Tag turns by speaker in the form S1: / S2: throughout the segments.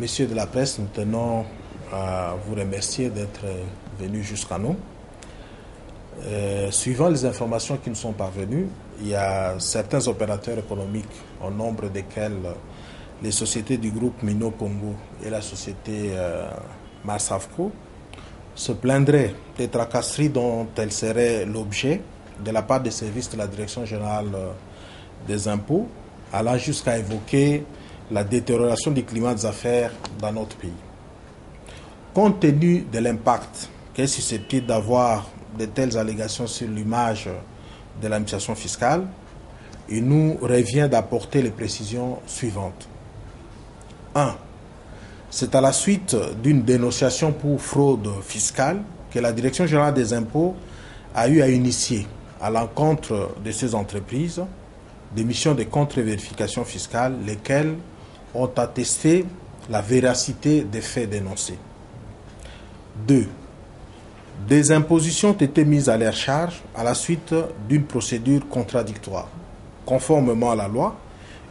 S1: Messieurs de la presse, nous tenons à vous remercier d'être venus jusqu'à nous. Suivant les informations qui nous sont parvenues, il y a certains opérateurs économiques, au nombre desquels les sociétés du groupe Mino Congo et la société Marsavco, se plaindraient des tracasseries dont elles seraient l'objet de la part des services de la Direction générale des impôts, allant jusqu'à évoquer la détérioration du climat des affaires dans notre pays. Compte tenu de l'impact qu'est susceptible d'avoir de telles allégations sur l'image de l'administration fiscale, il nous revient d'apporter les précisions suivantes. 1. C'est à la suite d'une dénonciation pour fraude fiscale que la Direction générale des impôts a eu à initier à l'encontre de ces entreprises des missions de contre-vérification fiscale, lesquelles ont attesté la véracité des faits dénoncés. 2. Des impositions ont été mises à leur charge à la suite d'une procédure contradictoire, conformément à la loi,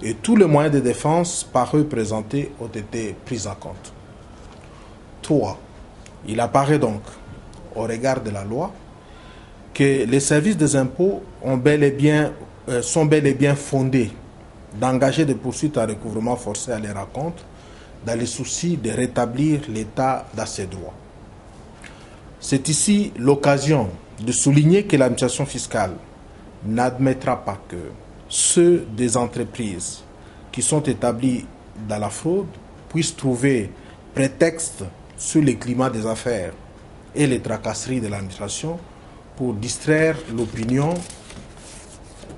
S1: et tous les moyens de défense par eux présentés ont été pris en compte. 3. Il apparaît donc, au regard de la loi, que les services des impôts sont bel et bien fondés d'engager des poursuites à recouvrement forcé à leur rencontre dans le souci de rétablir l'état dans ses droits. C'est ici l'occasion de souligner que l'administration fiscale n'admettra pas que ceux des entreprises qui sont établis dans la fraude puissent trouver prétexte sur le climat des affaires et les tracasseries de l'administration pour distraire l'opinion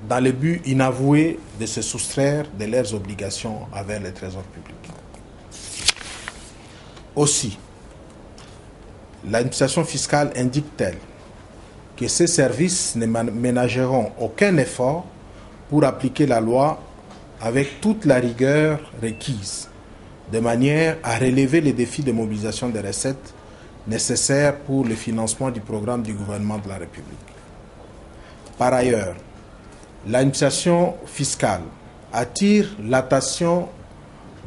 S1: dans le but inavoué de se soustraire de leurs obligations envers le trésor public. Aussi, l'administration fiscale indique-t-elle que ces services ne ménageront aucun effort pour appliquer la loi avec toute la rigueur requise, de manière à relever les défis de mobilisation des recettes nécessaires pour le financement du programme du gouvernement de la République. Par ailleurs, l'administration fiscale attire l'attention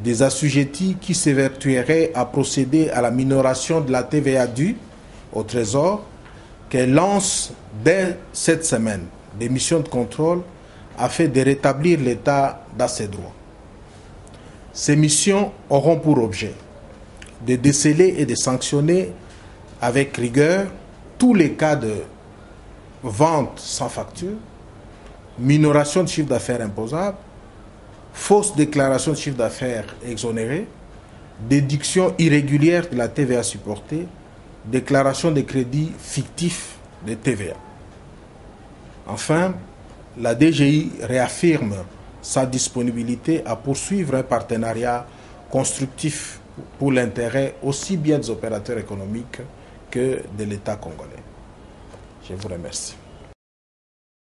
S1: des assujettis qui s'évertueraient à procéder à la minoration de la TVA due au Trésor, qu'elle lance dès cette semaine des missions de contrôle afin de rétablir l'État dans ses droits. Ces missions auront pour objet de déceler et de sanctionner avec rigueur tous les cas de vente sans facture, minoration de chiffre d'affaires imposable, fausse déclaration de chiffre d'affaires exonéré, déduction irrégulière de la TVA supportée, déclaration de crédits fictifs de TVA. Enfin, la DGI réaffirme sa disponibilité à poursuivre un partenariat constructif pour l'intérêt aussi bien des opérateurs économiques que de l'État congolais. Je vous remercie.